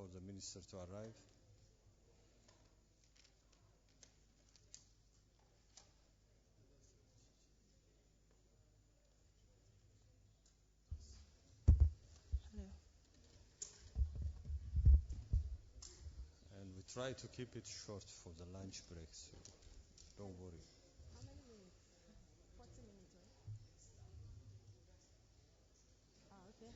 for the minister to arrive. Hello. And we try to keep it short for the lunch break, so don't worry. How many minutes? 40 minutes, right? Okay.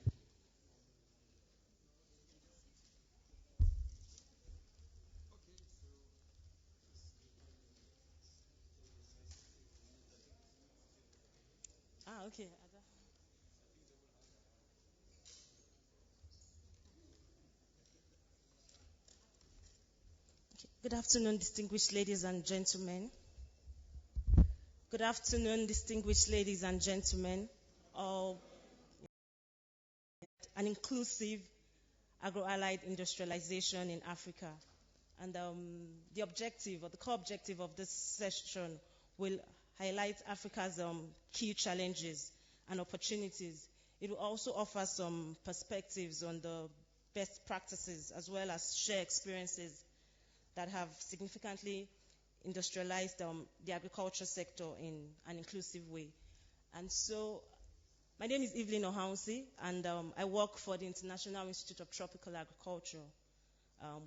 Okay. Good afternoon, distinguished ladies and gentlemen. Good afternoon, distinguished ladies and gentlemen. Of an inclusive agro-allied industrialization in Africa. And the objective, or the core objective of this session, will highlight Africa's key challenges and opportunities. It will also offer some perspectives on the best practices as well as share experiences that have significantly industrialized the agriculture sector in an inclusive way. And so, my name is Evelyn Ohaunsi, and I work for the International Institute of Tropical Agriculture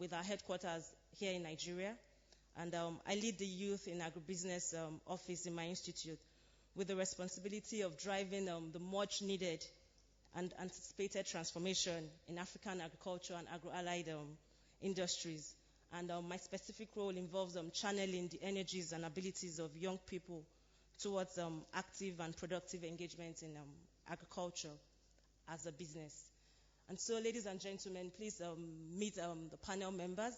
with our headquarters here in Nigeria. And I lead the Youth in Agribusiness office in my institute with the responsibility of driving the much needed and anticipated transformation in African agriculture and agro-allied industries. And my specific role involves channeling the energies and abilities of young people towards active and productive engagement in agriculture as a business. And so, ladies and gentlemen, please meet the panel members.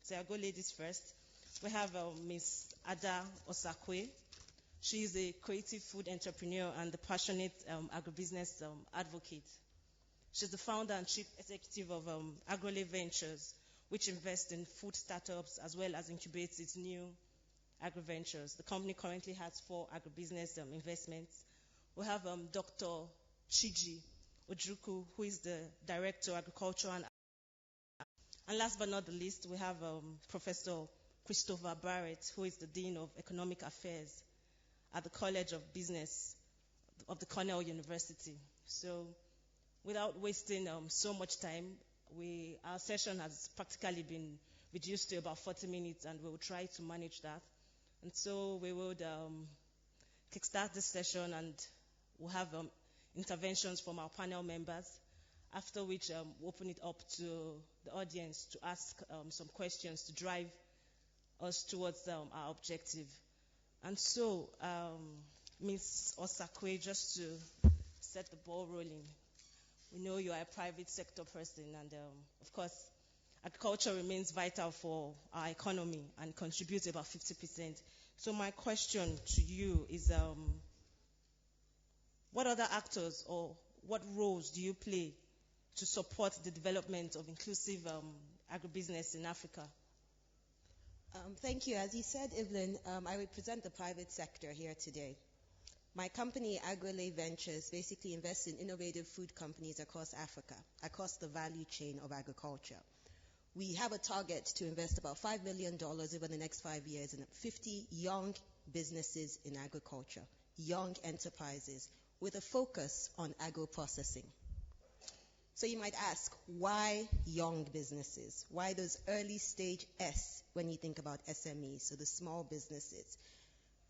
So I'll go ladies first. We have Ms. Ada Osakwe. She is a creative food entrepreneur and a passionate agribusiness advocate. She's the founder and chief executive of Agrole Ventures, which invests in food startups as well as incubates its new agri-ventures. The company currently has 4 agribusiness investments. We have Dr. Chiji Ojukwu, who is the Director of Agriculture and last but not the least, we have Professor Christopher Barrett, who is the Dean of Economic Affairs at the College of Business of the Cornell University. So, without wasting so much time, our session has practically been reduced to about 40 minutes, and we will try to manage that. And so we would kickstart this session, and we'll have interventions from our panel members, after which we'll open it up to the audience to ask some questions to drive us towards our objective. And so, Ms. Osakwe, just to set the ball rolling, we know you are a private sector person, and of course, agriculture remains vital for our economy and contributes about 50%. So my question to you is, what other actors or what roles do you play to support the development of inclusive agribusiness in Africa? Thank you. As you said, Evelyn, I represent the private sector here today. My company, Agrole Ventures, basically invests in innovative food companies across Africa, across the value chain of agriculture. We have a target to invest about $5 million over the next 5 years in 50 young businesses in agriculture, young enterprises, with a focus on agro-processing. So you might ask, why young businesses? Why those early stage S when you think about SMEs, so the small businesses?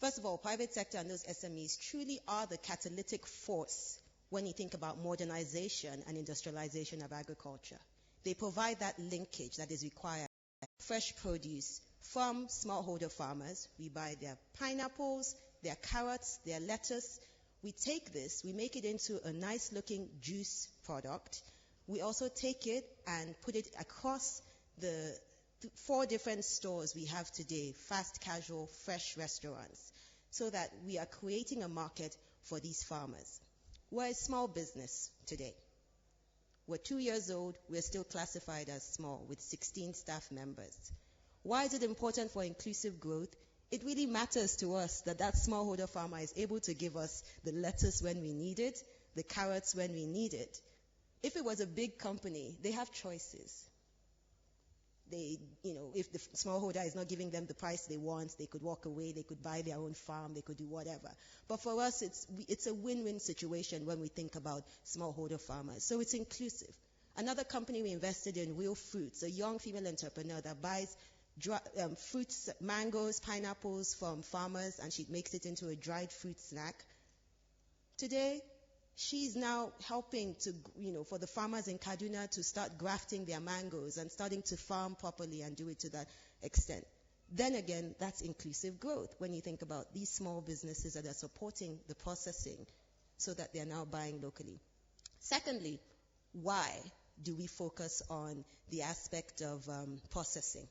First of all, private sector and those SMEs truly are the catalytic force when you think about modernization and industrialization of agriculture. They provide that linkage that is required. Fresh produce from smallholder farmers. We buy their pineapples, their carrots, their lettuce. We take this, we make it into a nice looking juice product. We also take it and put it across the 4 different stores we have today, fast casual, fresh restaurants, so that we are creating a market for these farmers. We're a small business today. We're 2 years old, we're still classified as small with 16 staff members. Why is it important for inclusive growth? It really matters to us that smallholder farmer is able to give us the lettuce when we need it, the carrots when we need it. If it was a big company, they have choices. if the smallholder is not giving them the price they want, they could walk away, they could buy their own farm, they could do whatever. But for us, it's a win-win situation when we think about smallholder farmers. So it's inclusive. Another company we invested in, Real Fruits, a young female entrepreneur that buys fruits, mangoes, pineapples from farmers, and she makes it into a dried fruit snack. Today, she's now helping for the farmers in Kaduna to start grafting their mangoes and starting to farm properly and do it to that extent. Then again, that's inclusive growth when you think about these small businesses that are supporting the processing so that they're now buying locally. Secondly, why do we focus on the aspect of processing?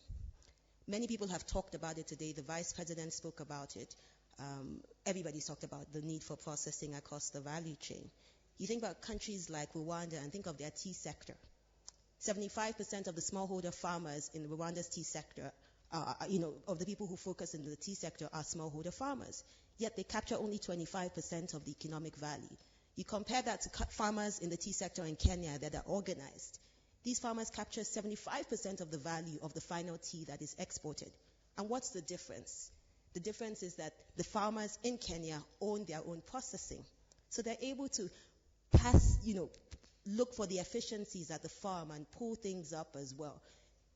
Many people have talked about it today. The Vice President spoke about it. Everybody's talked about the need for processing across the value chain. You think about countries like Rwanda and think of their tea sector. 75% of the smallholder farmers in Rwanda's tea sector, of the people who focus in the tea sector are smallholder farmers. Yet they capture only 25% of the economic value. You compare that to farmers in the tea sector in Kenya that are organized. These farmers capture 75% of the value of the final tea that is exported. And what's the difference? The difference is that the farmers in Kenya own their own processing. So they're able to look for the efficiencies at the farm and pull things up as well.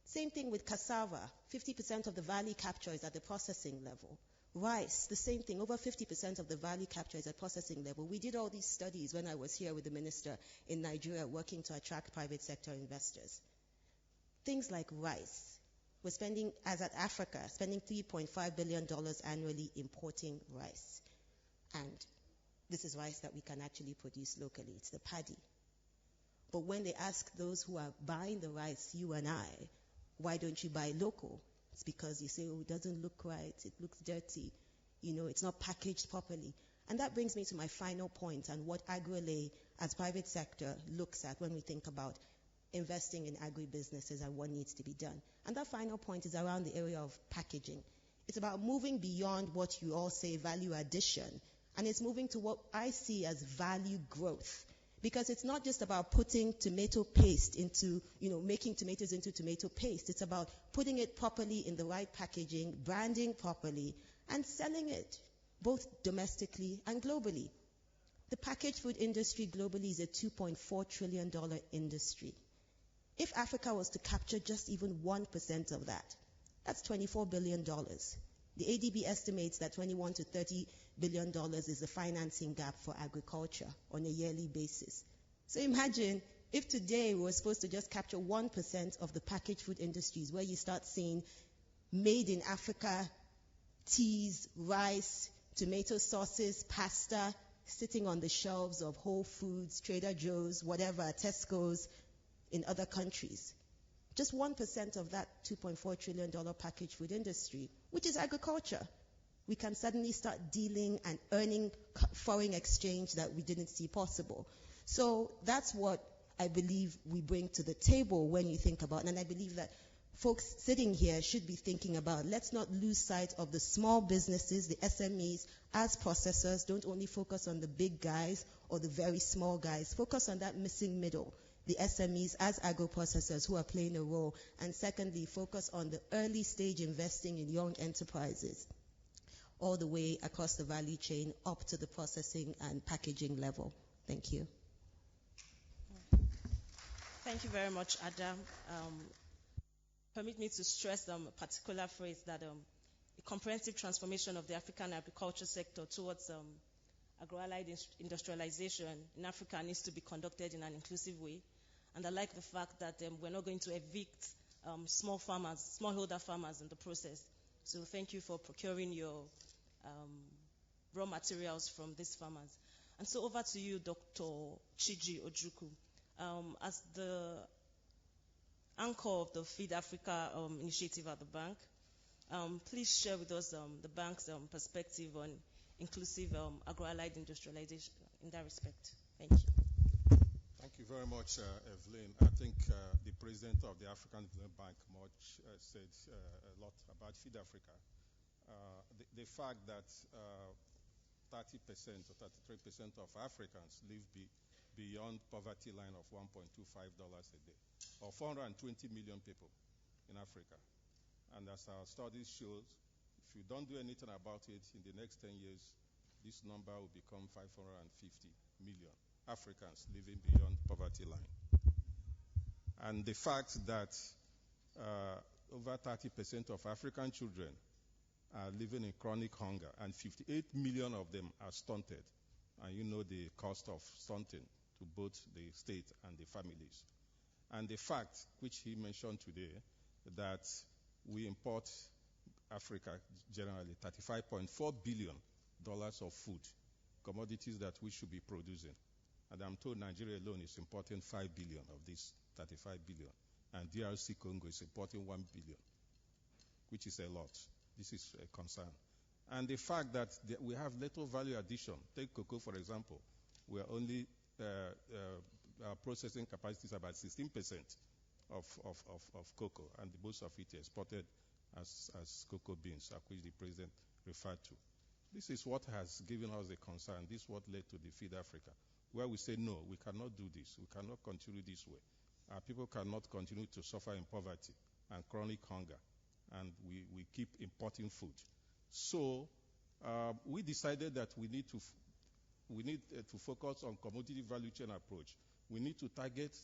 Same thing with cassava. 50% of the value capture is at the processing level. Rice, the same thing. Over 50% of the value capture is at processing level. We did all these studies when I was here with the minister in Nigeria working to attract private sector investors. Things like rice. We're spending, as at Africa, spending $3.5 billion annually importing rice. And this is rice that we can actually produce locally. It's the paddy. But when they ask those who are buying the rice, you and I, why don't you buy local? It's because you say, oh, it doesn't look right, it looks dirty, it's not packaged properly. And that brings me to my final point and what AgriLay as private sector looks at when we think about investing in agribusinesses and what needs to be done. And that final point is around the area of packaging. It's about moving beyond what you all say value addition, and it's moving to what I see as value growth. Because it's not just about putting tomato paste into, making tomatoes into tomato paste. It's about putting it properly in the right packaging, branding properly, and selling it, both domestically and globally. The packaged food industry globally is a $2.4 trillion industry. If Africa was to capture just even 1% of that, that's $24 billion. The ADB estimates that $21 to $30 billion is the financing gap for agriculture on a yearly basis. So imagine if today we were supposed to just capture 1% of the packaged food industries, where you start seeing made in Africa teas, rice, tomato sauces, pasta sitting on the shelves of Whole Foods, Trader Joe's, whatever, Tesco's in other countries. Just 1% of that $2.4 trillion packaged food industry, which is agriculture. We can suddenly start dealing and earning foreign exchange that we didn't see possible. So that's what I believe we bring to the table when you think about, and I believe that folks sitting here should be thinking about, let's not lose sight of the small businesses, the SMEs, as processors. Don't only focus on the big guys or the very small guys. Focus on that missing middle, the SMEs as agro-processors who are playing a role. And secondly, focus on the early stage investing in young enterprises, all the way across the value chain up to the processing and packaging level. Thank you. Thank you very much, Adam. Permit me to stress a particular phrase that a comprehensive transformation of the African agriculture sector towards agro-allied industrialization in Africa needs to be conducted in an inclusive way. And I like the fact that we're not going to evict smallholder farmers in the process. So thank you for procuring your raw materials from these farmers. And so over to you, Dr. Chiji Ojukwu. As the anchor of the Feed Africa initiative at the bank, please share with us the bank's perspective on inclusive agro-allied industrialization in that respect. Thank you. Thank you very much, Evelyn. I think the president of the African Development Bank said a lot about Feed Africa. The fact that 30% or 33% of Africans live beyond poverty line of $1.25 a day, or 420 million people. in Africa. And as our studies shows, if you don't do anything about it, in the next 10 years, this number will become 550 million Africans living beyond poverty line. And the fact that over 30% of African children are living in chronic hunger, and 58 million of them are stunted. And you know the cost of stunting to both the state and the families. And the fact, which he mentioned today, that we import Africa generally $35.4 billion of food, commodities that we should be producing. And I'm told Nigeria alone is importing 5 billion of this 35 billion. And DRC Congo is importing 1 billion, which is a lot. This is a concern. And the fact that we have little value addition. Take cocoa, for example. We are only, our processing capacity is about 16% of cocoa, and most of it is exported as cocoa beans, which the president referred to. This is what has given us a concern. This is what led to the Feed Africa, where we say, no, we cannot do this. We cannot continue this way. Our people cannot continue to suffer in poverty and chronic hunger, and we keep importing food. So we decided that we need to focus on commodity value chain approach. We need to target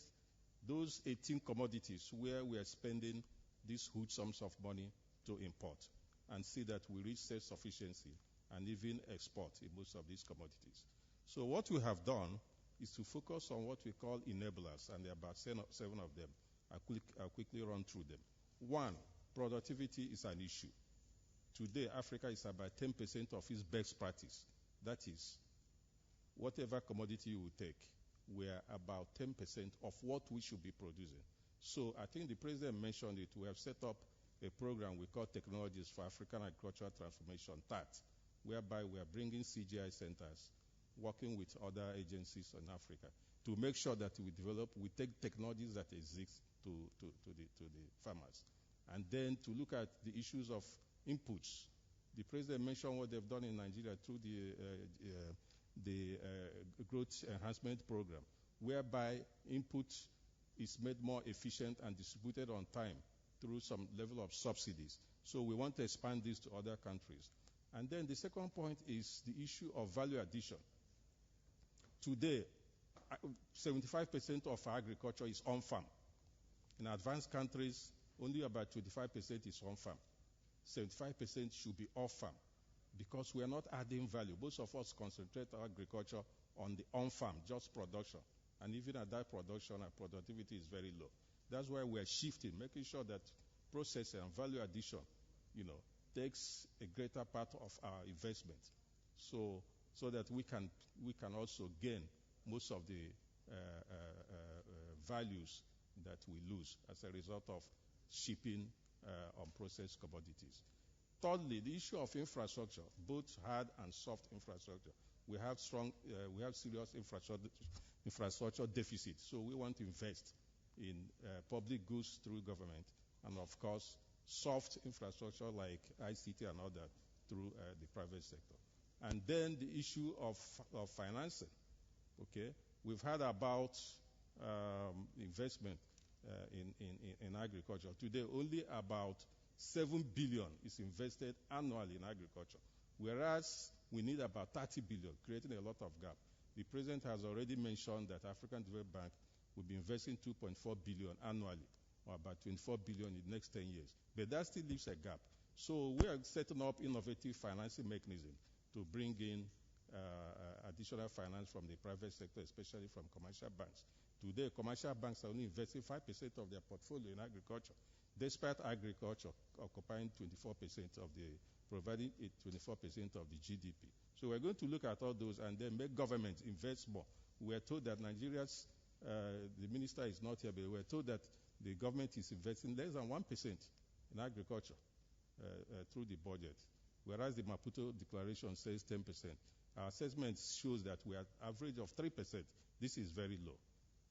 those 18 commodities where we are spending these huge sums of money to import, and see that we reach self-sufficiency and even export in most of these commodities. So what we have done is to focus on what we call enablers, and there are about seven of them. I'll quickly run through them. One, productivity is an issue. Today, Africa is about 10% of its best practice. That is, whatever commodity you will take, we are about 10% of what we should be producing. So I think the president mentioned it. We have set up a program we call Technologies for African Agricultural Transformation, TAT, whereby we are bringing CGI centers, working with other agencies in Africa to make sure that we take technologies that exist to the farmers. And then to look at the issues of inputs. The president mentioned what they've done in Nigeria through the growth enhancement program, whereby input is made more efficient and distributed on time through some level of subsidies. So we want to expand this to other countries. And then the second point is the issue of value addition. Today, 75% of agriculture is on-farm. In advanced countries, only about 25% is on-farm. 75% should be off-farm, because we are not adding value. Most of us concentrate our agriculture on the on-farm, just production. And even at that production, our productivity is very low. That's why we're shifting, making sure that processing and value addition, takes a greater part of our investment, so that we can also gain most of the values that we lose as a result of shipping unprocessed commodities. Thirdly, the issue of infrastructure, both hard and soft infrastructure. We have serious infrastructure deficit, so we want to invest in public goods through government, and of course, soft infrastructure like ICT and other through the private sector. And then the issue of financing. Okay, we've heard about investment in agriculture. Today, only about 7 billion is invested annually in agriculture, whereas we need about 30 billion, creating a lot of gap. The president has already mentioned that African Development Bank will be investing 2.4 billion annually, or about 24 billion in the next 10 years. But that still leaves a gap. So we are setting up innovative financing mechanisms to bring in additional finance from the private sector, especially from commercial banks. Today, commercial banks are only investing 5% of their portfolio in agriculture, despite agriculture occupying 24% providing 24% of the GDP. So we're going to look at all those and then make government invest more. We are told that Nigeria's, the minister is not here, but we're told that the government is investing less than 1% in agriculture through the budget, whereas the Maputo Declaration says 10%. Our assessment shows that we are average of 3%. This is very low.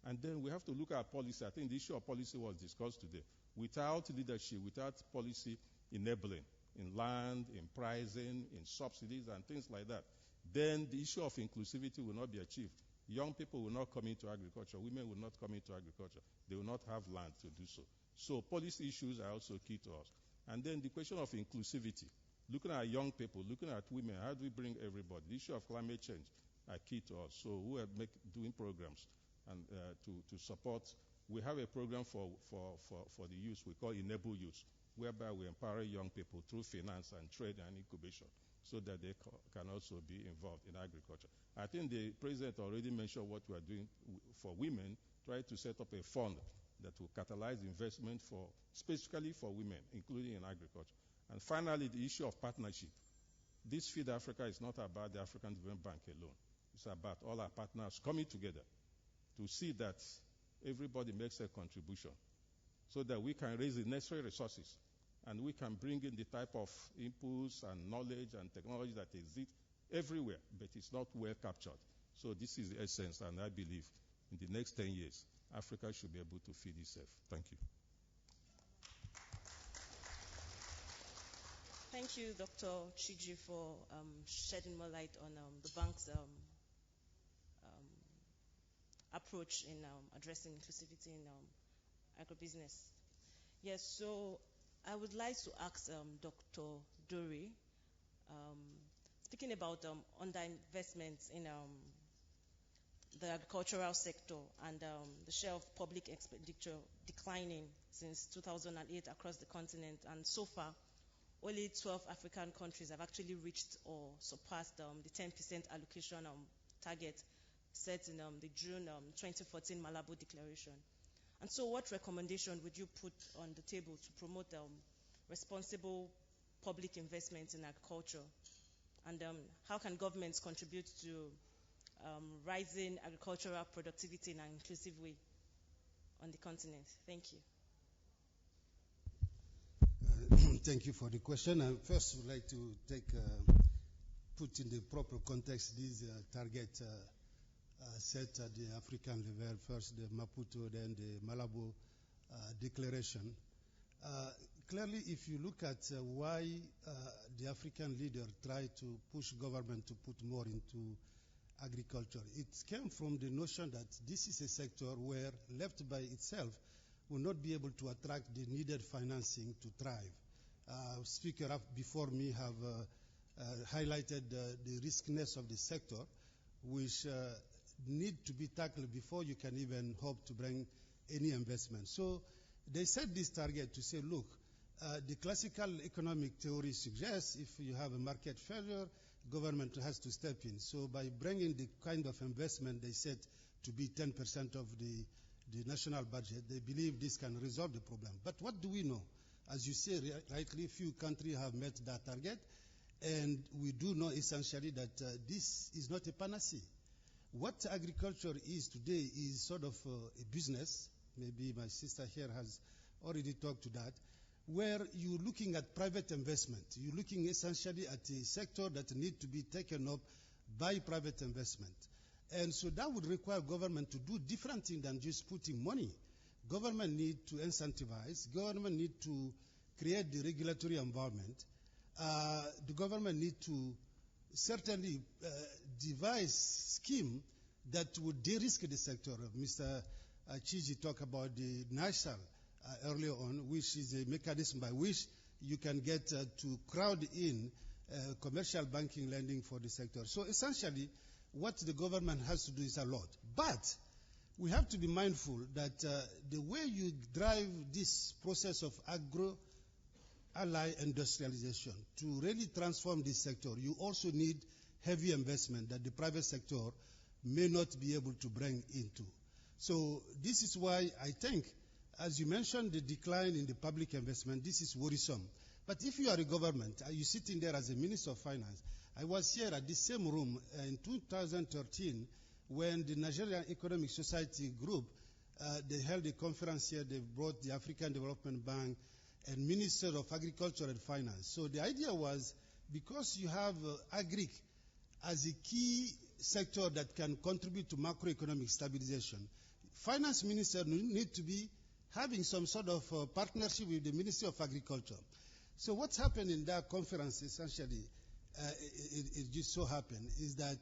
And then we have to look at policy. I think the issue of policy was discussed today. Without leadership, without policy enabling in land, in pricing, in subsidies, and things like that, then the issue of inclusivity will not be achieved. Young people will not come into agriculture. Women will not come into agriculture. They will not have land to do so. So policy issues are also key to us. And then the question of inclusivity. Looking at young people, looking at women, how do we bring everybody? The issue of climate change are key to us. So we are doing programs and to support. We have a program for the youth we call Enable Youth, whereby we empower young people through finance and trade and incubation so that they can also be involved in agriculture. I think the president already mentioned what we are doing for women, try to set up a fund that will catalyze investment specifically for women, including in agriculture. And finally, the issue of partnership. This Feed Africa is not about the African Development Bank alone. It's about all our partners coming together to see that everybody makes a contribution so that we can raise the necessary resources and we can bring in the type of inputs and knowledge and technology that exists everywhere, but it's not well captured. So this is the essence, and I believe in the next 10 years, Africa should be able to feed itself. Thank you. Thank you, Dr. Chiji, for shedding more light on the bank's approach in addressing inclusivity in agribusiness. Yes, so I would like to ask Dr. Dore, speaking about underinvestment in the agricultural sector and the share of public expenditure declining since 2008 across the continent, and so far, only 12 African countries have actually reached or surpassed the 10% allocation target set in the June 2014 Malabo Declaration. And so what recommendation would you put on the table to promote responsible public investment in agriculture? And how can governments contribute to rising agricultural productivity in an inclusive way on the continent? Thank you. Thank you for the question. I first would like to put in the proper context these targets set at the African level, first the Maputo, then the Malabo Declaration. Clearly, if you look at why the African leader tried to push government to put more into agriculture, it came from the notion that this is a sector where, left by itself, will not be able to attract the needed financing to thrive. Speaker before me have highlighted the riskiness of the sector, which need to be tackled before you can even hope to bring any investment. So they set this target to say, look, the classical economic theory suggests if you have a market failure, government has to step in. So by bringing the kind of investment they set to be 10% of the national budget, they believe this can resolve the problem. But what do we know? As you say rightly, few countries have met that target, and we do know essentially that this is not a panacea. What agriculture is today is sort of a business. Maybe my sister here has already talked to that, where you're looking at private investment. You're looking essentially at a sector that needs to be taken up by private investment. And so that would require government to do different things than just putting money. Government need to incentivize. Government need to create the regulatory environment. The government need to certainly devise scheme that would de-risk the sector. Mr. Chiji talked about the NASHAL earlier on, which is a mechanism by which you can get to crowd in commercial banking lending for the sector. So essentially, what the government has to do is a lot. But we have to be mindful that the way you drive this process of agro-ally industrialization to really transform this sector, you also need heavy investment that the private sector may not be able to bring into. So this is why I think, as you mentioned, the decline in the public investment, this is worrisome. But if you are a government, you're sitting there as a Minister of Finance. I was here at the same room in 2013 when the Nigerian Economic Society Group, they held a conference here. They brought the African Development Bank and Minister of Agriculture and Finance. So the idea was, because you have agri as a key sector that can contribute to macroeconomic stabilization, Finance Minister need to be having some sort of partnership with the Ministry of Agriculture. So what's happened in that conference, essentially, it just so happened, is that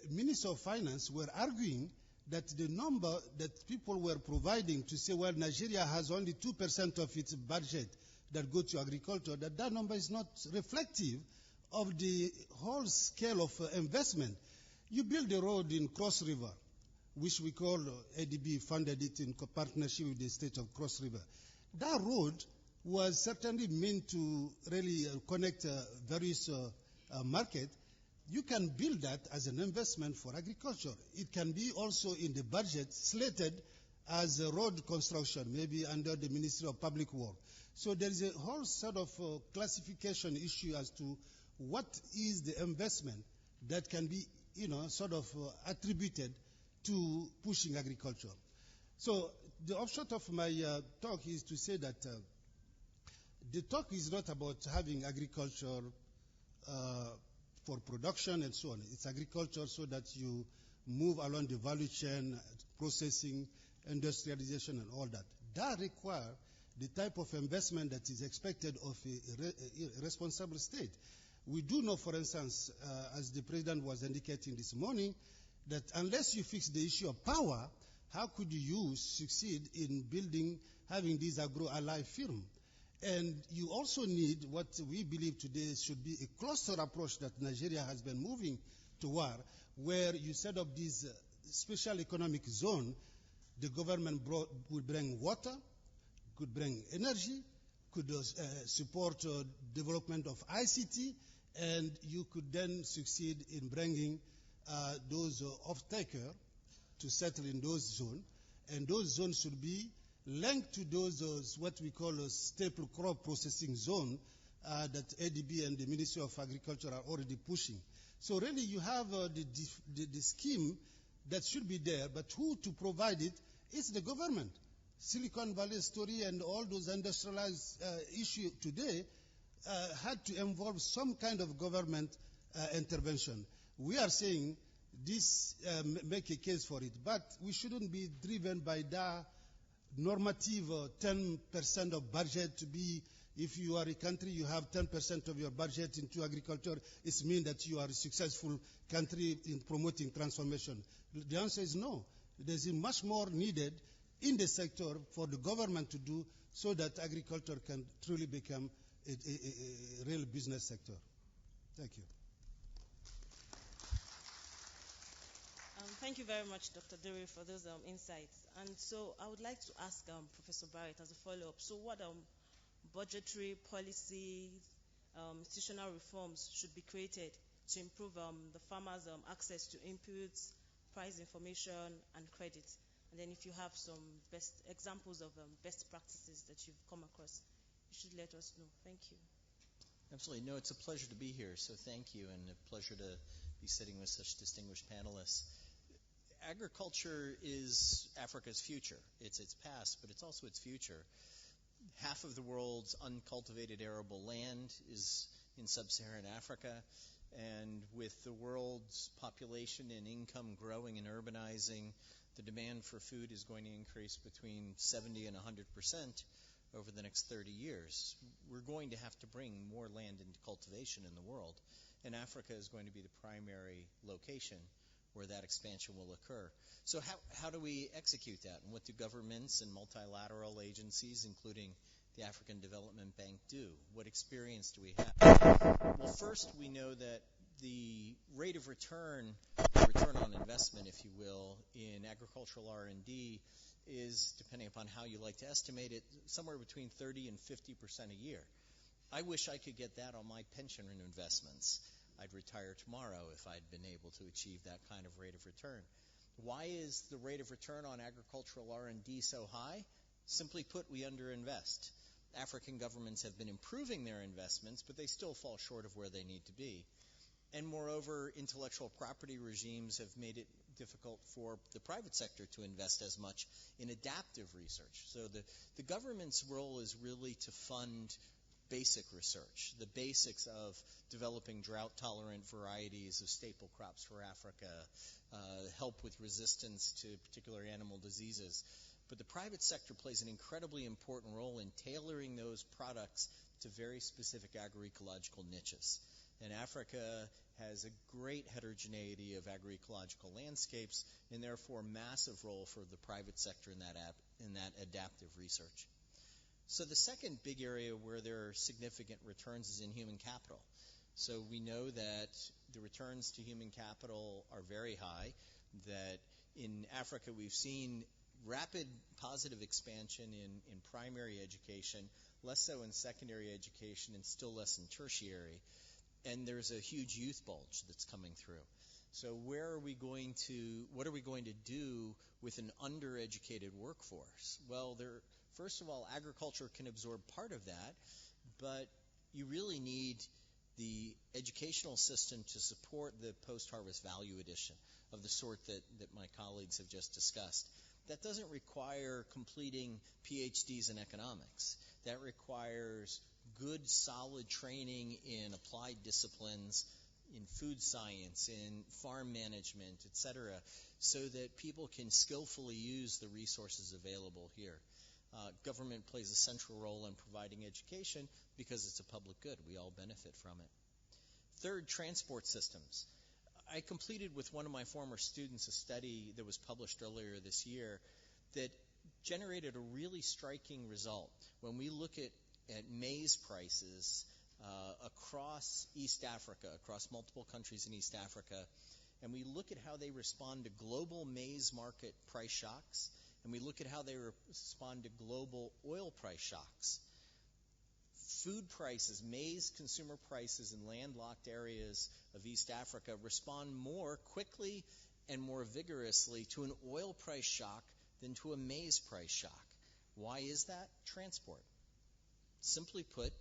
Minister of Finance were arguing that the number that people were providing to say, well, Nigeria has only 2% of its budget that go to agriculture, that number is not reflective of the whole scale of investment. You build a road in Cross River, which we call ADB funded it in partnership with the state of Cross River. That road was certainly meant to really connect various markets. You can build that as an investment for agriculture. It can be also in the budget slated as a road construction, maybe under the Ministry of Public Works. So there is a whole sort of classification issue as to what is the investment that can be, sort of attributed to pushing agriculture. So the upshot of my talk is to say that the talk is not about having agriculture for production and so on. It's agriculture so that you move along the value chain, processing, industrialization, and all that. That requires the type of investment that is expected of a responsible state. We do know, for instance, as the President was indicating this morning, that unless you fix the issue of power, how could you succeed in having these agro-ally firms? And you also need what we believe today should be a cluster approach that Nigeria has been moving toward, where you set up this special economic zone. The government would bring water, could bring energy, could support development of ICT, and you could then succeed in bringing those off-takers to settle in those zones. And those zones should be linked to those what we call a staple crop processing zone that ADB and the Ministry of Agriculture are already pushing. So really you have the scheme that should be there, but who to provide it is the government. Silicon Valley story and all those industrialized issues today had to involve some kind of government intervention. We are saying this make a case for it, but we shouldn't be driven by that normative 10% of budget to be, if you are a country, you have 10% of your budget into agriculture, it means that you are a successful country in promoting transformation. The answer is no. There's much more needed in the sector for the government to do so that agriculture can truly become a real business sector. Thank you. Thank you very much, Dr. Dere, for those insights. And so I would like to ask Professor Barrett as a follow-up. So what budgetary policies, institutional reforms should be created to improve the farmers' access to inputs, price information, and credit? And then if you have some best examples of best practices that you've come across, you should let us know. Thank you. Absolutely. No, it's a pleasure to be here, so thank you, and a pleasure to be sitting with such distinguished panelists. Agriculture is Africa's future. It's its past, but it's also its future. Half of the world's uncultivated arable land is in sub-Saharan Africa, and with the world's population and income growing and urbanizing, the demand for food is going to increase between 70 and 100% over the next 30 years. We're going to have to bring more land into cultivation in the world, and Africa is going to be the primary location where that expansion will occur. So how do we execute that? And what do governments and multilateral agencies, including the African Development Bank, do? What experience do we have? Well, first, we know that the rate of return on investment, if you will, in agricultural R&D is, depending upon how you like to estimate it, somewhere between 30 and 50% a year. I wish I could get that on my pension and investments. I'd retire tomorrow if I'd been able to achieve that kind of rate of return. Why is the rate of return on agricultural R&D so high? Simply put, we underinvest. African governments have been improving their investments, but they still fall short of where they need to be. And moreover, intellectual property regimes have made it difficult for the private sector to invest as much in adaptive research. So the government's role is really to fund basic research, the basics of developing drought-tolerant varieties of staple crops for Africa, help with resistance to particular animal diseases. But the private sector plays an incredibly important role in tailoring those products to very specific agroecological niches. And Africa has a great heterogeneity of agroecological landscapes, and therefore massive role for the private sector in that adaptive research. So the second big area where there are significant returns is in human capital. So we know that the returns to human capital are very high, that in Africa we've seen rapid positive expansion in primary education, less so in secondary education, and still less in tertiary. And there's a huge youth bulge that's coming through. So what are we going to do with an undereducated workforce? Well, first of all, agriculture can absorb part of that, but you really need the educational system to support the post-harvest value addition of the sort that my colleagues have just discussed. That doesn't require completing PhDs in economics. That requires good, solid training in applied disciplines, in food science, in farm management, etc., so that people can skillfully use the resources available here. Government plays a central role in providing education because it's a public good. We all benefit from it. Third, transport systems. I completed with one of my former students a study that was published earlier this year that generated a really striking result. When we look at maize prices across East Africa, across multiple countries in East Africa, and we look at how they respond to global maize market price shocks, and we look at how they respond to global oil price shocks, food prices, maize consumer prices in landlocked areas of East Africa respond more quickly and more vigorously to an oil price shock than to a maize price shock. Why is that? Transport. Simply put,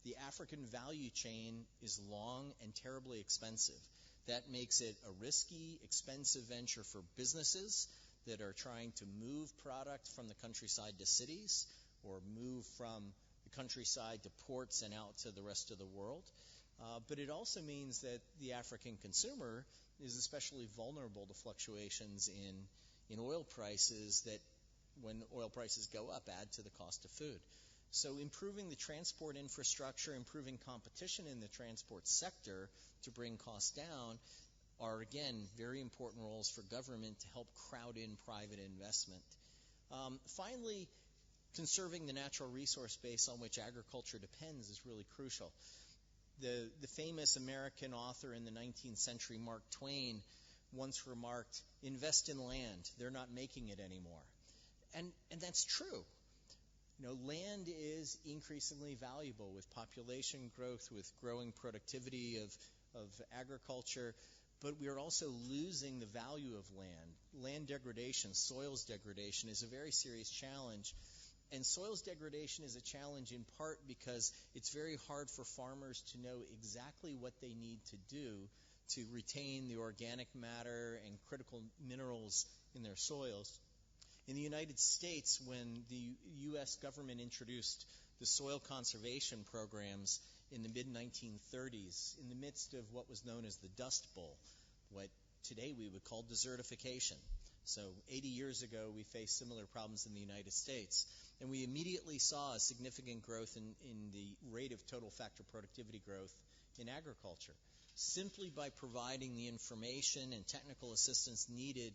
the African value chain is long and terribly expensive. That makes it a risky, expensive venture for businesses that are trying to move product from the countryside to cities or move from the countryside to ports and out to the rest of the world. But it also means that the African consumer is especially vulnerable to fluctuations in oil prices that, when oil prices go up, add to the cost of food. So improving the transport infrastructure, improving competition in the transport sector to bring costs down are, again, very important roles for government to help crowd in private investment. Finally, conserving the natural resource base on which agriculture depends is really crucial. The famous American author in the 19th century, Mark Twain, once remarked, "Invest in land. They're not making it anymore." And that's true. Land is increasingly valuable with population growth, with growing productivity of agriculture, but we are also losing the value of land. Land degradation, soils degradation is a very serious challenge. And soils degradation is a challenge in part because it's very hard for farmers to know exactly what they need to do to retain the organic matter and critical minerals in their soils. In the United States, when the U.S. government introduced the soil conservation programs in the mid-1930s, in the midst of what was known as the Dust Bowl, what today we would call desertification. So 80 years ago, we faced similar problems in the United States. And we immediately saw a significant growth in the rate of total factor productivity growth in agriculture, simply by providing the information and technical assistance needed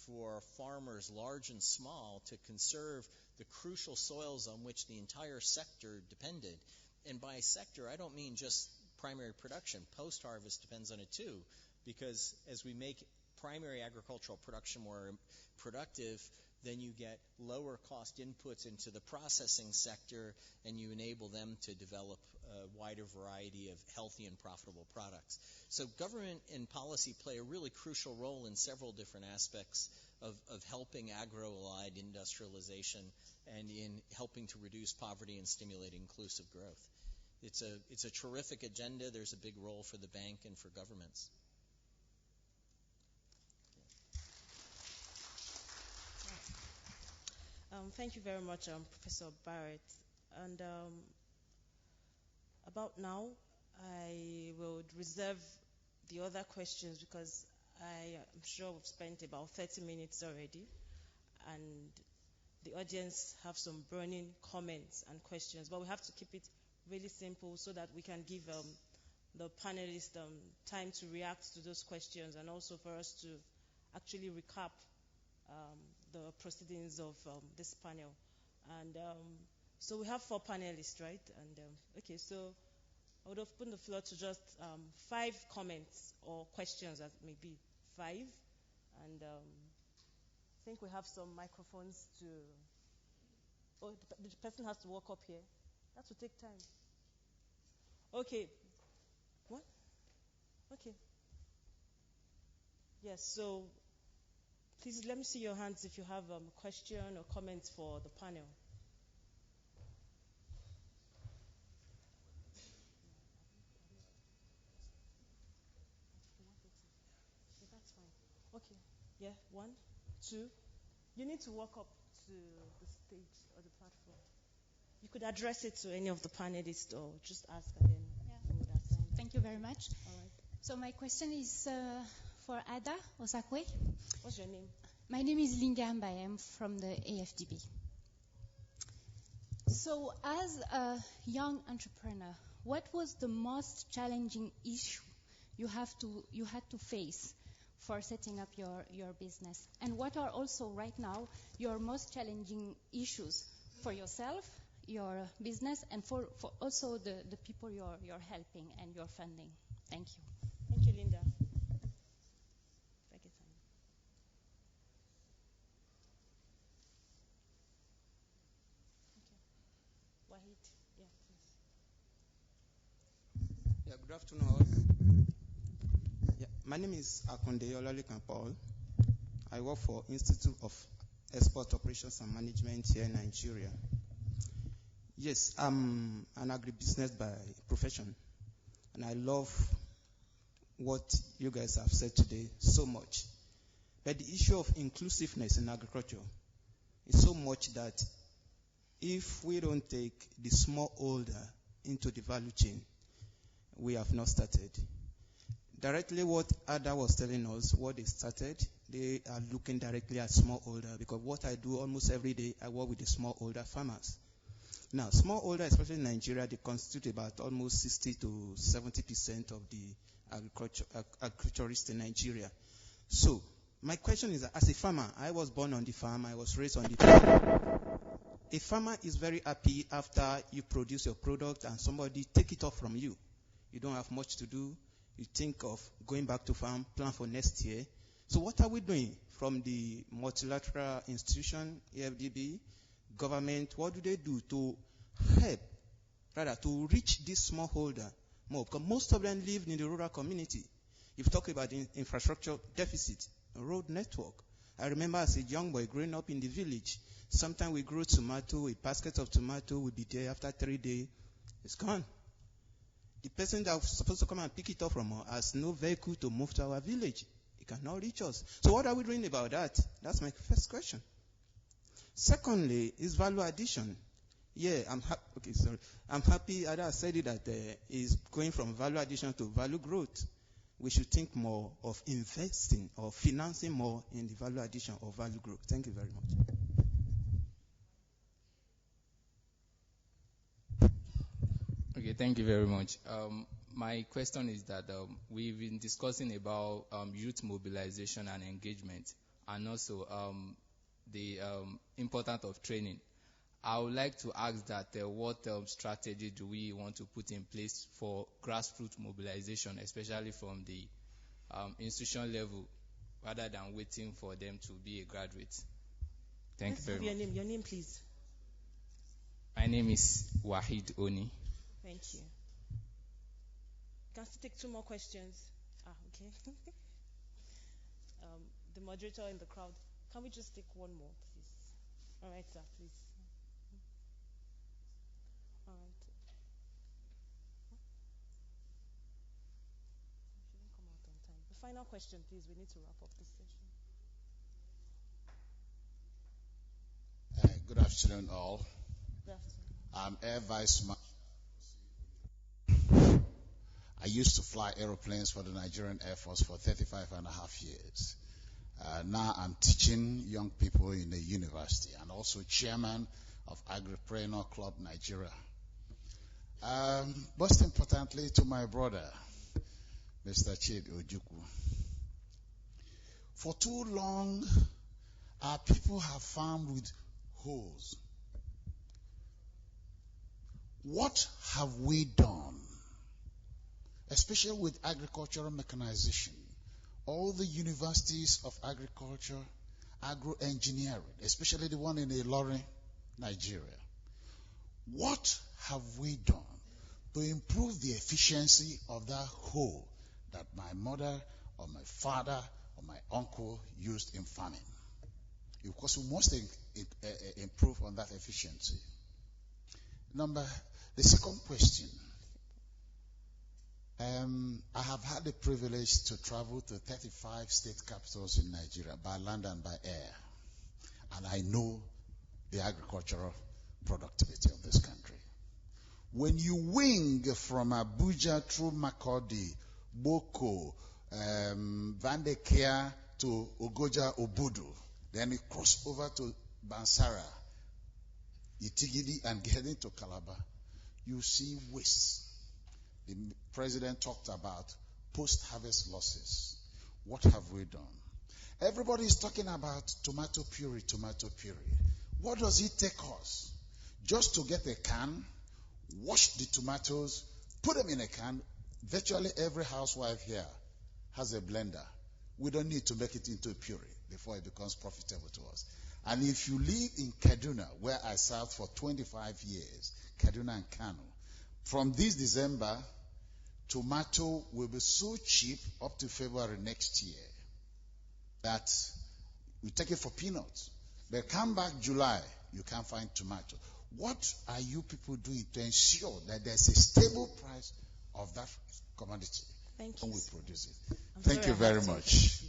for farmers, large and small, to conserve the crucial soils on which the entire sector depended. And by sector, I don't mean just primary production. Post-harvest depends on it too, because as we make primary agricultural production more productive, then you get lower cost inputs into the processing sector, and you enable them to develop a wider variety of healthy and profitable products. So government and policy play a really crucial role in several different aspects of helping agro-allied industrialization and in helping to reduce poverty and stimulate inclusive growth. It's a terrific agenda. There's a big role for the bank and for governments. Thank you very much, Professor Barrett. And about now, I will reserve the other questions because I am sure we've spent about 30 minutes already, and the audience have some burning comments and questions. But we have to keep it really simple so that we can give the panelists time to react to those questions and also for us to actually recap the proceedings of this panel. And so we have 4 panelists, right? And okay, so I would open the floor to just 5 comments or questions, as it may be, 5. And I think we have some microphones to. Oh, the person has to walk up here. That will take time. Okay. What? Okay. Yes, so please let me see your hands if you have a question or comments for the panel. Okay, that's fine. Okay. Yeah, 1, 2. You need to walk up to the stage or the platform. You could address it to any of the panelists or just ask and then we would assign. Thank you very much. All right. So my question is for Ada Osakwe. What's your name? My name is Linga Mbayem from the AFDB. So as a young entrepreneur, what was the most challenging issue you had to face for setting up your business? And what are also right now your most challenging issues for yourself, your business, and for also the people you're helping and you're funding? Thank you. Thank you, Linda. Wahid, yeah, please. Yeah, good afternoon all. Yeah, my name is Akonde Olalekan Paul. I work for Institute of Export Operations and Management here in Nigeria. Yes, I'm an agribusiness by profession, and I love what you guys have said today so much. But the issue of inclusiveness in agriculture is so much that if we don't take the smallholder into the value chain, we have not started. Directly what Ada was telling us, what they started, they are looking directly at smallholder, because what I do almost every day, I work with the smallholder farmers. Now, smallholder, especially in Nigeria, they constitute about almost 60 to 70% of the agriculturists in Nigeria. So, my question is, as a farmer, I was born on the farm, I was raised on the farm. A farmer is very happy after you produce your product and somebody take it off from you. You don't have much to do. You think of going back to farm, plan for next year. So what are we doing from the multilateral institution, AFDB, government? What do they do to help, rather to reach this smallholder more? Because most of them live in the rural community. You've talked about the infrastructure deficit, road network. I remember as a young boy growing up in the village, sometimes we grow tomato, a basket of tomato will be there after 3 days, it's gone. The person that was supposed to come and pick it up from us has no vehicle to move to our village. He cannot reach us. So what are we doing about that? That's my first question. Secondly, is value addition. Yeah, I'm happy Ada said it that is going from value addition to value growth. We should think more of investing or financing more in the value addition or value growth. Thank you very much. Okay, thank you very much. My question is that we've been discussing about youth mobilization and engagement, and also the importance of training. I would like to ask that what strategy do we want to put in place for grassroots mobilization, especially from the institution level, rather than waiting for them to be a graduate? Thank you very much. Your name, please. My name is Wahid Oni. Thank you. Can I still take 2 more questions? Okay. The moderator in the crowd, can we just take 1 more, please? All right, sir, please. All right. She didn't come out on time. The final question, please. We need to wrap up this session. Good afternoon, all. Good afternoon. I'm Air Vice Marshal. I used to fly aeroplanes for the Nigerian Air Force for 35 and a half years. Now I'm teaching young people in the university and also chairman of Agripreneur Club Nigeria. Most importantly, to my brother, Mr. Chidi Ojukwu. For too long, our people have farmed with hoes. What have we done, especially with agricultural mechanization? All the universities of agriculture, agro-engineering, especially the one in Ilorin, Nigeria. What have we done to improve the efficiency of that hoe that my mother or my father or my uncle used in farming? Because we must improve on that efficiency. The second question. I have had the privilege to travel to 35 state capitals in Nigeria by land and by air. And I know the agricultural productivity of this country. When you wing from Abuja through Makurdi, Boko, Vandekia to Ogoja Obudu, then you cross over to Bansara, Itigidi, and get into Calabar, you see waste. The president talked about post-harvest losses. What have we done? Everybody is talking about tomato puree. What does it take us? Just to get a can, wash the tomatoes, put them in a can. Virtually every housewife here has a blender. We don't need to make it into a puree before it becomes profitable to us. And if you live in Kaduna, where I served for 25 years, Kaduna and Kano, from this December, tomato will be so cheap up to February next year that we take it for peanuts. But come back July, you can't find tomato. What are you people doing to ensure that there's a stable price of that commodity Thank when you. we produce it? Thank you very much.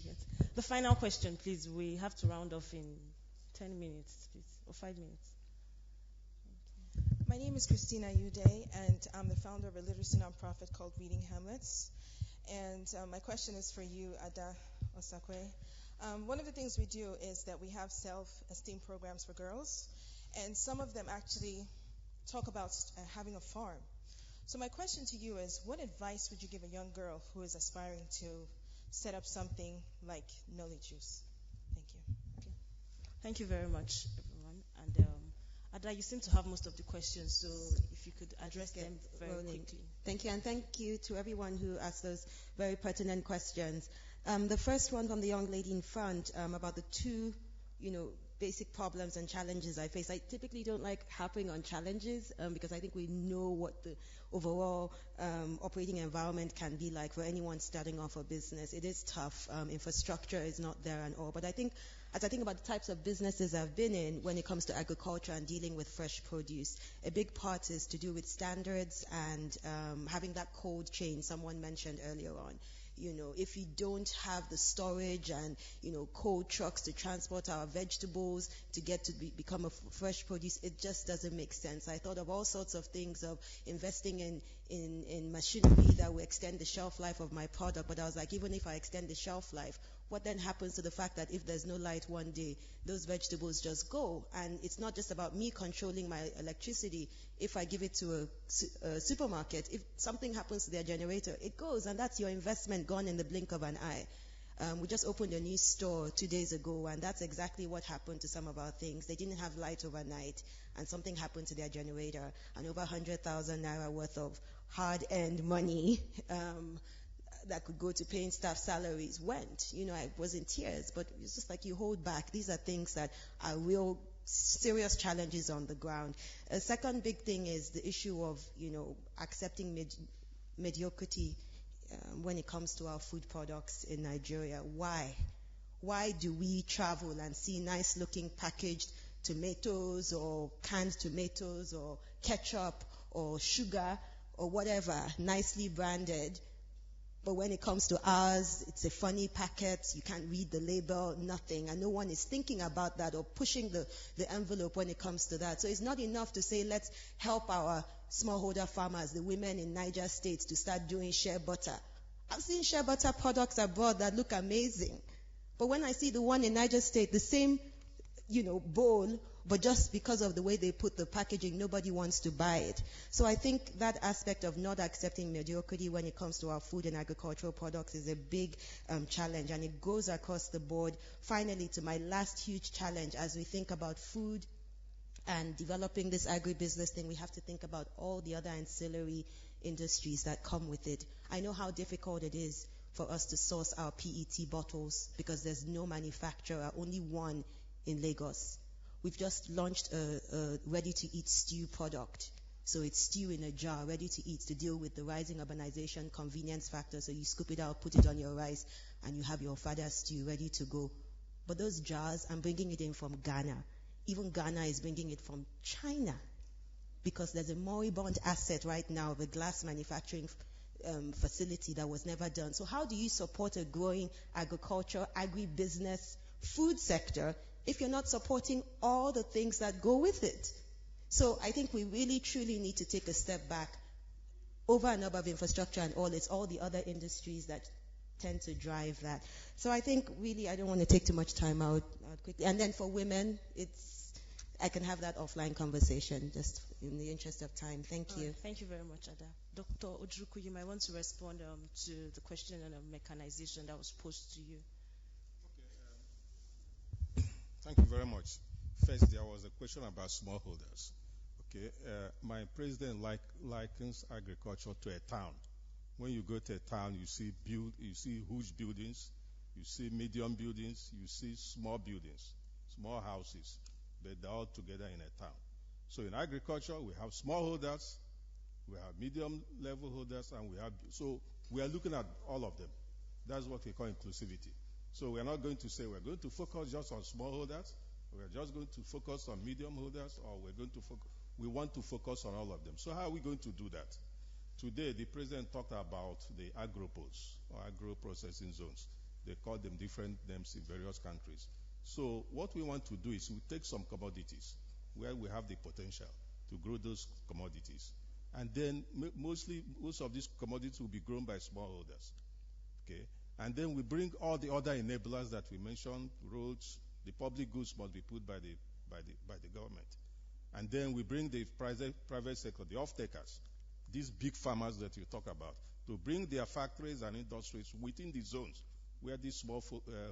The final question, please. We have to round off in 10 minutes, please, or 5 minutes. My name is Christina Uday, and I'm the founder of a literacy nonprofit called Reading Hamlets. And my question is for you, Ada Osakwe. One of the things we do is that we have self-esteem programs for girls, and some of them actually talk about having a farm. So my question to you is, what advice would you give a young girl who is aspiring to set up something like Nolly Juice? Thank you. Okay. Thank you very much, everyone. And Ada, you seem to have most of the questions, so if you could address them very quickly. Thank you, and thank you to everyone who asked those very pertinent questions. The first one from the young lady in front about the two, basic problems and challenges I face. I typically don't like harping on challenges because I think we know what the overall operating environment can be like for anyone starting off a business. It is tough. Infrastructure is not there and all. But I think, as I think about the types of businesses I've been in when it comes to agriculture and dealing with fresh produce, a big part is to do with standards and having that cold chain someone mentioned earlier on. If you don't have the storage and, cold trucks to transport our vegetables to get to become a fresh produce, it just doesn't make sense. I thought of all sorts of things, of investing in machinery that will extend the shelf life of my product. But I was like, even if I extend the shelf life, what then happens to the fact that if there's no light one day, those vegetables just go? And it's not just about me controlling my electricity. If I give it to a supermarket, if something happens to their generator, it goes, and that's your investment gone in the blink of an eye. We just opened a new store 2 days ago, and that's exactly what happened to some of our things. They didn't have light overnight, and something happened to their generator, and over 100,000 naira worth of hard-earned money that could go to paying staff salaries went. I was in tears, but it's just like you hold back. These are things that are real serious challenges on the ground. A second big thing is the issue of, accepting mediocrity when it comes to our food products in Nigeria. Why? Why do we travel and see nice-looking packaged tomatoes or canned tomatoes or ketchup or sugar or whatever, nicely branded, but when it comes to ours, it's a funny packet, you can't read the label, nothing, and no one is thinking about that or pushing the envelope when it comes to that. So it's not enough to say, let's help our smallholder farmers, the women in Niger State, to start doing shea butter. I've seen shea butter products abroad that look amazing. But when I see the one in Niger State, the same, bowl but just because of the way they put the packaging, nobody wants to buy it. So I think that aspect of not accepting mediocrity when it comes to our food and agricultural products is a big challenge, and it goes across the board. Finally, to my last huge challenge, as we think about food and developing this agribusiness thing, we have to think about all the other ancillary industries that come with it. I know how difficult it is for us to source our PET bottles because there's no manufacturer, only one in Lagos. We've just launched a ready-to-eat stew product. So it's stew in a jar, ready to eat, to deal with the rising urbanization convenience factor. So you scoop it out, put it on your rice, and you have your father's stew ready to go. But those jars, I'm bringing it in from Ghana. Even Ghana is bringing it from China because there's a moribund asset right now of a glass manufacturing facility that was never done. So how do you support a growing agriculture, agribusiness, food sector if you're not supporting all the things that go with it? So I think we really, truly need to take a step back over and above infrastructure and all. It's all the other industries that tend to drive that. So I think really I don't want to take too much time out quickly. And then for women, I can have that offline conversation just in the interest of time. Thank you. Thank you very much, Ada. Dr. Ojukwu, you might want to respond to the question on mechanization that was posed to you. Okay. Thank you very much. First, there was a question about smallholders. Okay. My president likens agriculture to a town. When you go to a town, you see huge buildings, you see medium buildings, you see small buildings, small houses, but they're all together in a town. So in agriculture, we have smallholders, we have medium level holders, and we are looking at all of them. That's what we call inclusivity. So we're not going to say we're going to focus just on smallholders, we're just going to focus on medium holders, or we want to focus on all of them. So how are we going to do that? Today, the president talked about the agropoles, or agro-processing zones. They call them different names in various countries. So what we want to do is we take some commodities where we have the potential to grow those commodities. And then most of these commodities will be grown by smallholders. Okay? And then we bring all the other enablers that we mentioned, roads, the public goods must be put by the government. And then we bring the private sector, the off-takers, these big farmers that you talk about, to bring their factories and industries within the zones where these small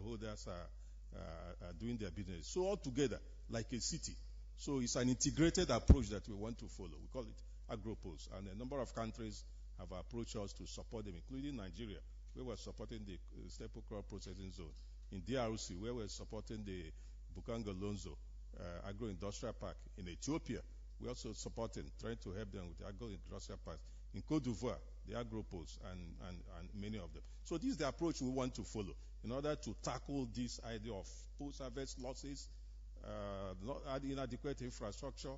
holders are doing their business. So all together, like a city. So it's an integrated approach that we want to follow. We call it agropoles. And a number of countries have approached us to support them, including Nigeria, where we're supporting the staple crop processing zone. In DRC, where we're supporting the Bukango-Lonzo agro-industrial park. In Ethiopia, we're also supporting, trying to help them with the agro-industrial parks. In Cote d'Ivoire, the agropoles and many of them. So this is the approach we want to follow in order to tackle this idea of post-harvest losses, inadequate infrastructure,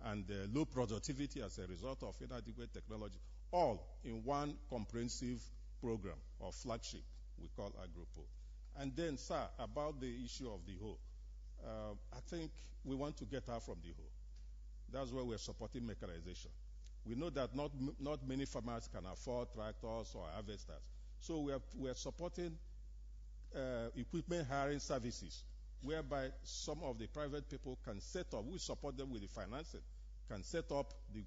and low productivity as a result of inadequate technology, all in one comprehensive program or flagship we call agropole. And then, sir, about the issue of the hoe, I think we want to get out from the hoe. That's why we're supporting mechanization. We know that not many farmers can afford tractors or harvesters. So we're supporting equipment hiring services, whereby some of the private people can set up, we support them with the financing, can set up the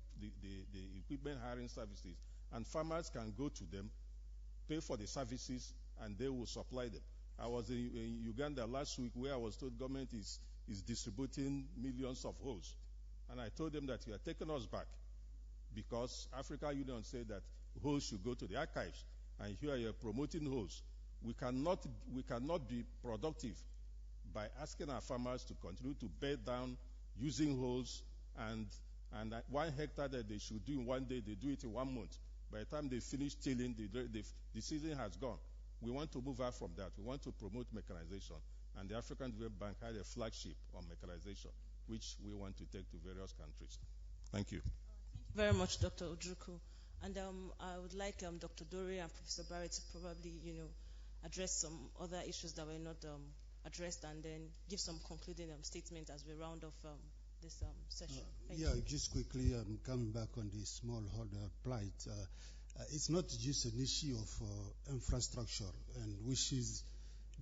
equipment hiring services, and farmers can go to them, pay for the services, and they will supply them. I was in Uganda last week where I was told government is distributing millions of hoes. And I told them that you are taking us back because African Union said that hoes should go to the archives. And here you are promoting hoes. We cannot be productive by asking our farmers to continue to bed down using hoes, and 1 hectare that they should do in 1 day, they do it in 1 month. By the time they finish tilling, the season has gone. We want to move out from that. We want to promote mechanization. And the African Development Bank had a flagship on mechanization, which we want to take to various countries. Thank you. Thank you very much, Dr. Ojukwu. And I would like Dr. Dore and Professor Barrett to probably, address some other issues that were not addressed, and then give some concluding statements as we round off this session. Thank you. Just quickly, coming back on the smallholder plight. It's not just an issue of infrastructure, and which is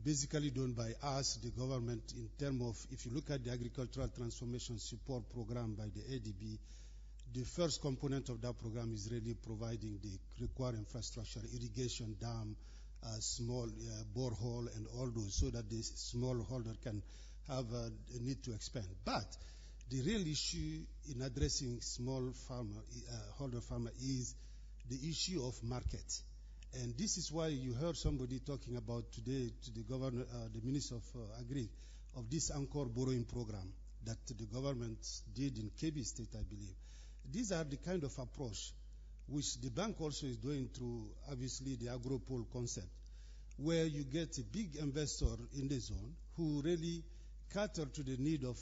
basically done by us, the government, in terms of, if you look at the Agricultural Transformation Support Program by the ADB, the first component of that program is really providing the required infrastructure, irrigation, dam, small borehole, and all those, so that the smallholder can have a need to expand. But the real issue in addressing holder farmer is the issue of market. And this is why you heard somebody talking about today to the governor, the Minister of Agri, of this Anchor borrowing program that the government did in Kebbi State, I believe. These are the kind of approach which the bank also is doing through, obviously, the agropole concept, where you get a big investor in the zone who really cater to the need of,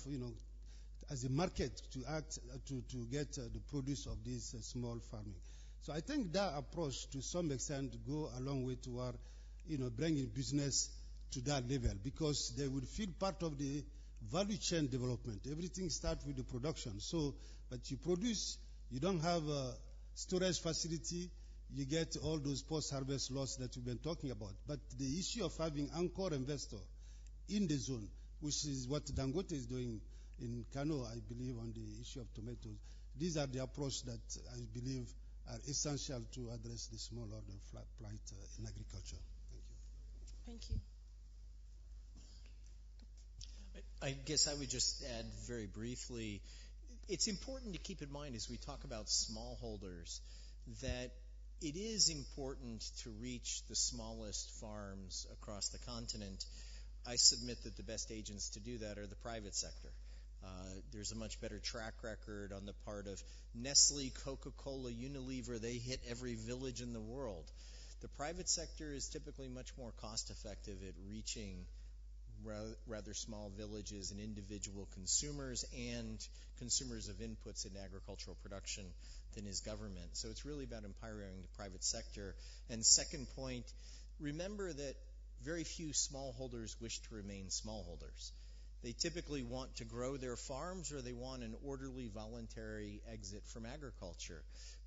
as a market to act, to get the produce of this small farming. So I think that approach, to some extent, go a long way toward, bringing business to that level, because they will feel part of the value chain development. Everything starts with the production. So, but you produce, you don't have a storage facility, you get all those post-harvest loss that we've been talking about. But the issue of having anchor investor in the zone, which is what Dangote is doing in Kano, I believe, on the issue of tomatoes, these are the approach that I believe are essential to address the smallholder plight in agriculture. Thank you. Thank you. I guess I would just add very briefly, it's important to keep in mind as we talk about smallholders that it is important to reach the smallest farms across the continent. I submit that the best agents to do that are the private sector. There's a much better track record on the part of Nestle, Coca-Cola, Unilever. They hit every village in the world. The private sector is typically much more cost-effective at reaching rather small villages and individual consumers and consumers of inputs in agricultural production than is government. So it's really about empowering the private sector. And second point, remember that very few smallholders wish to remain smallholders. They typically want to grow their farms, or they want an orderly, voluntary exit from agriculture.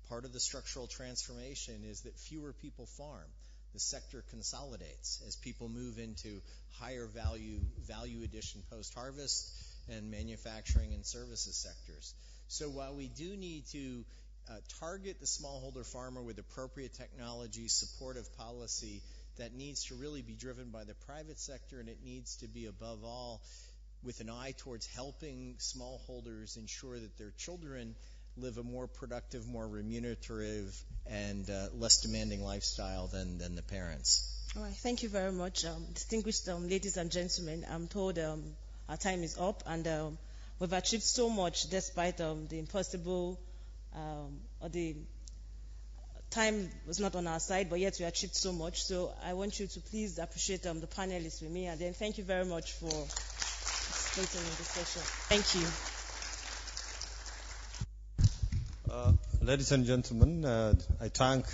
Part of the structural transformation is that fewer people farm. The sector consolidates as people move into higher value addition post-harvest and manufacturing and services sectors. So while we do need to target the smallholder farmer with appropriate technology, supportive policy, that needs to really be driven by the private sector, and it needs to be, above all, with an eye towards helping smallholders ensure that their children live a more productive, more remunerative, and less demanding lifestyle than the parents. All right, thank you very much, distinguished ladies and gentlemen. I'm told our time is up, and we've achieved so much despite the impossible, or the time was not on our side, but yet we achieved so much. So I want you to please appreciate the panelists with me, and then thank you very much for participating in this session. Thank you. Ladies and gentlemen, I thank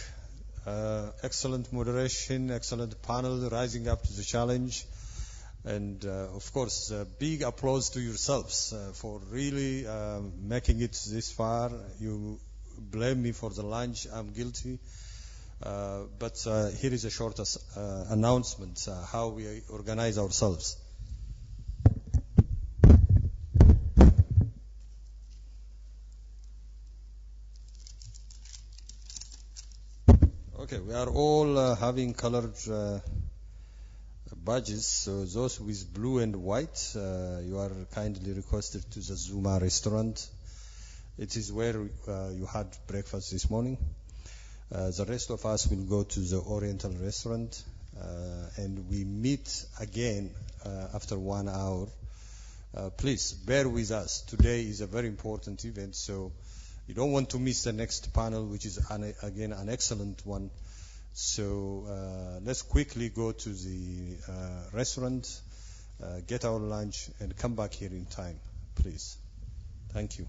excellent moderation, excellent panel rising up to the challenge, and of course, big applause to yourselves for really making it this far. You blame me for the lunch, I'm guilty. But here is a short announcement how we organize ourselves. Okay, we are all having colored badges, so those with blue and white, you are kindly requested to the Zuma restaurant. It is where you had breakfast this morning. The rest of us will go to the Oriental restaurant, and we meet again after 1 hour. Please bear with us. Today is a very important event, so you don't want to miss the next panel, which is, again, an excellent one. So let's quickly go to the restaurant, get our lunch, and come back here in time, please. Thank you.